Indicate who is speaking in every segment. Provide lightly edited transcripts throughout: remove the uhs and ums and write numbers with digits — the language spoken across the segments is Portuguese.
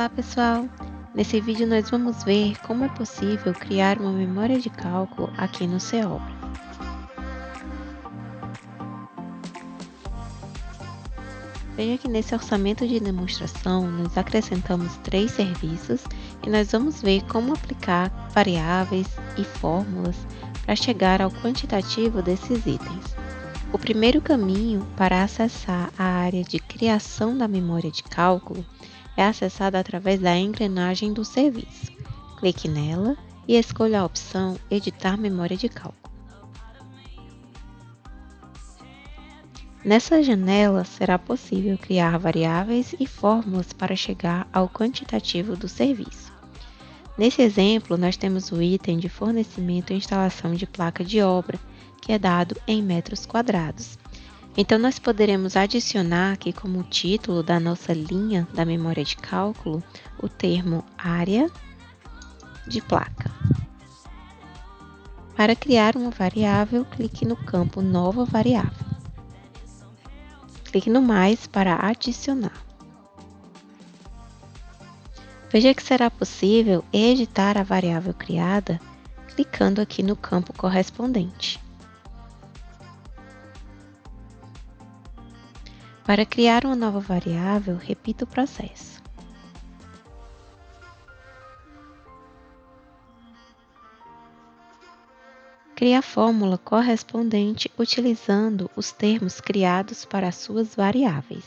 Speaker 1: Olá pessoal! Nesse vídeo nós vamos ver como é possível criar uma memória de cálculo aqui no Ceobra. Veja que nesse orçamento de demonstração nós acrescentamos 3 serviços e nós vamos ver como aplicar variáveis e fórmulas para chegar ao quantitativo desses itens. O primeiro caminho para acessar a área de criação da memória de cálculo é acessada através da engrenagem do serviço. Clique nela e escolha a opção Editar memória de cálculo. Nessa janela, será possível criar variáveis e fórmulas para chegar ao quantitativo do serviço. Nesse exemplo, nós temos o item de fornecimento e instalação de placa de obra, que é dado em metros quadrados. Então, nós poderemos adicionar aqui como título da nossa linha da memória de cálculo o termo área de placa. Para criar uma variável, clique no campo Nova Variável. Clique no mais para adicionar. Veja que será possível editar a variável criada clicando aqui no campo correspondente. Para criar uma nova variável, repita o processo. Crie a fórmula correspondente utilizando os termos criados para as suas variáveis.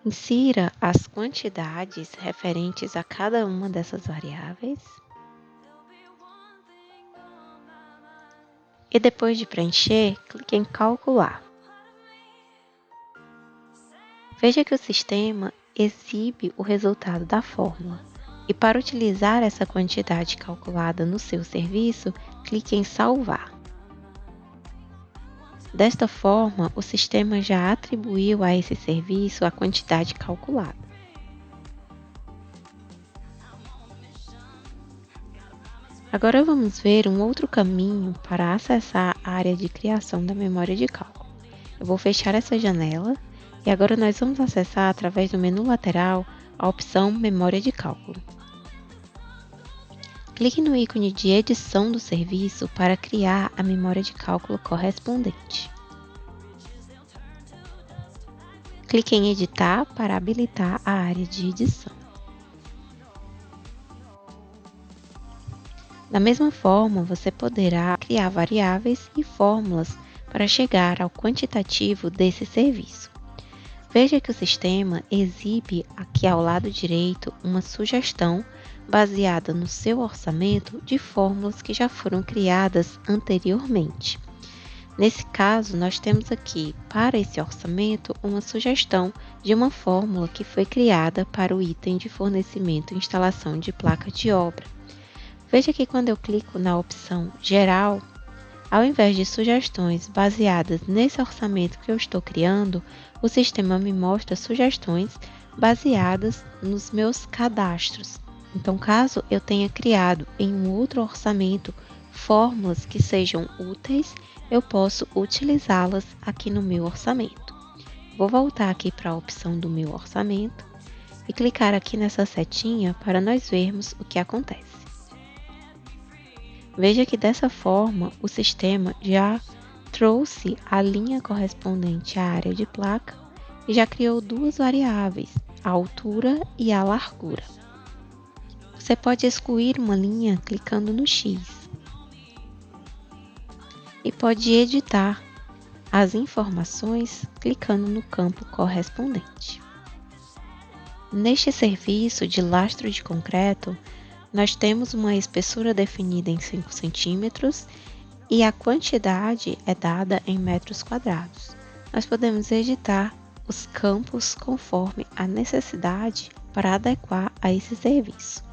Speaker 1: Insira as quantidades referentes a cada uma dessas variáveis. E depois de preencher, clique em Calcular. Veja que o sistema exibe o resultado da fórmula. E para utilizar essa quantidade calculada no seu serviço, clique em Salvar. Desta forma, o sistema já atribuiu a esse serviço a quantidade calculada. Agora vamos ver um outro caminho para acessar a área de criação da memória de cálculo. Eu vou fechar essa janela e agora nós vamos acessar através do menu lateral a opção Memória de cálculo. Clique no ícone de edição do serviço para criar a memória de cálculo correspondente. Clique em Editar para habilitar a área de edição. Da mesma forma, você poderá criar variáveis e fórmulas para chegar ao quantitativo desse serviço. Veja que o sistema exibe aqui ao lado direito uma sugestão baseada no seu orçamento de fórmulas que já foram criadas anteriormente. Nesse caso, nós temos aqui, para esse orçamento, uma sugestão de uma fórmula que foi criada para o item de fornecimento e instalação de placa de obra. Veja que quando eu clico na opção Geral, ao invés de sugestões baseadas nesse orçamento que eu estou criando, o sistema me mostra sugestões baseadas nos meus cadastros. Então, caso eu tenha criado em um outro orçamento fórmulas que sejam úteis, eu posso utilizá-las aqui no meu orçamento. Vou voltar aqui para a opção do meu orçamento e clicar aqui nessa setinha para nós vermos o que acontece. Veja que dessa forma o sistema já trouxe a linha correspondente à área de placa e já criou duas variáveis, a altura e a largura. Você pode excluir uma linha clicando no X e pode editar as informações clicando no campo correspondente. Neste serviço de lastro de concreto, nós temos uma espessura definida em 5 centímetros e a quantidade é dada em metros quadrados. Nós podemos editar os campos conforme a necessidade para adequar a esse serviço.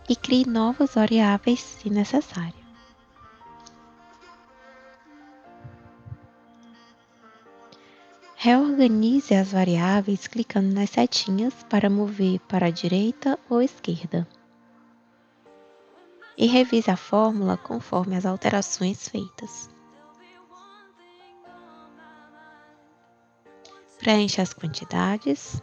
Speaker 1: E crie novas variáveis se necessário. Reorganize as variáveis clicando nas setinhas para mover para a direita ou esquerda. e revise a fórmula conforme as alterações feitas. Preencha as quantidades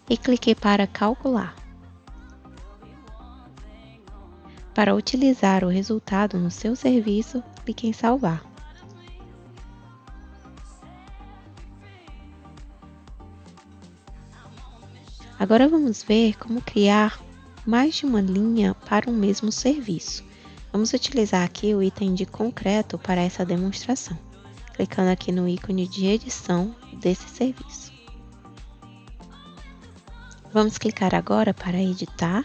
Speaker 1: e clique para calcular. Para utilizar o resultado no seu serviço, clique em salvar. Agora vamos ver como criar mais de uma linha para um mesmo serviço. Vamos utilizar aqui o item de concreto para essa demonstração, clicando aqui no ícone de edição desse serviço. Vamos clicar agora para editar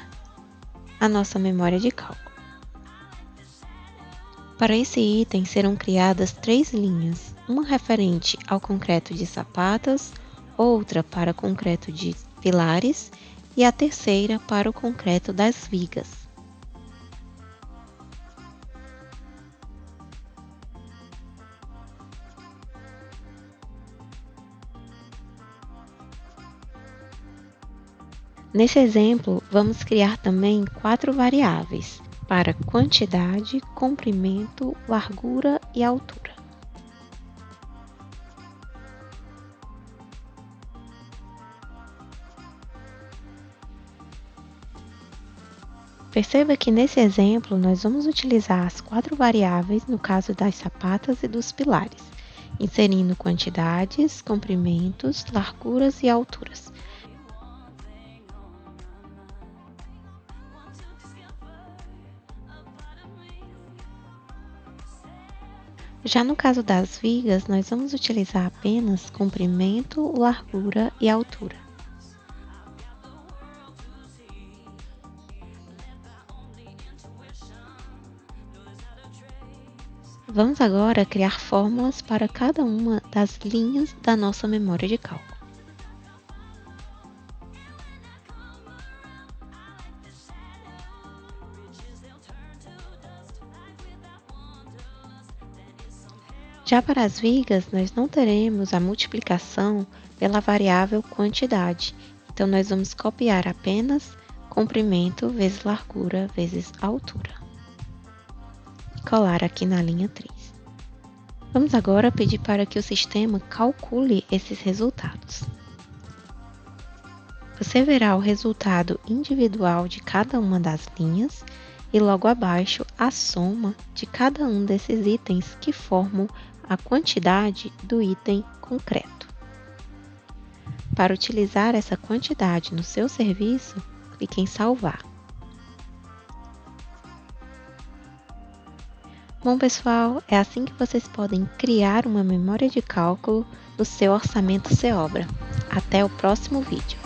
Speaker 1: a nossa memória de cálculo. Para esse item serão criadas 3 linhas, uma referente ao concreto de sapatas, outra para concreto de pilares e a terceira para o concreto das vigas. Nesse exemplo, vamos criar também 4 variáveis para quantidade, comprimento, largura e altura. Perceba que nesse exemplo nós vamos utilizar as 4 variáveis no caso das sapatas e dos pilares, inserindo quantidades, comprimentos, larguras e alturas. Já no caso das vigas, nós vamos utilizar apenas comprimento, largura e altura. Vamos agora criar fórmulas para cada uma das linhas da nossa memória de cálculo. Já para as vigas, nós não teremos a multiplicação pela variável quantidade, então nós vamos copiar apenas comprimento vezes largura vezes altura. E colar aqui na linha 3. Vamos agora pedir para que o sistema calcule esses resultados. Você verá o resultado individual de cada uma das linhas e logo abaixo a soma de cada um desses itens que formam a quantidade do item concreto. Para utilizar essa quantidade no seu serviço, clique em salvar. Bom, pessoal, é assim que vocês podem criar uma memória de cálculo no seu orçamento Seobra. Até o próximo vídeo.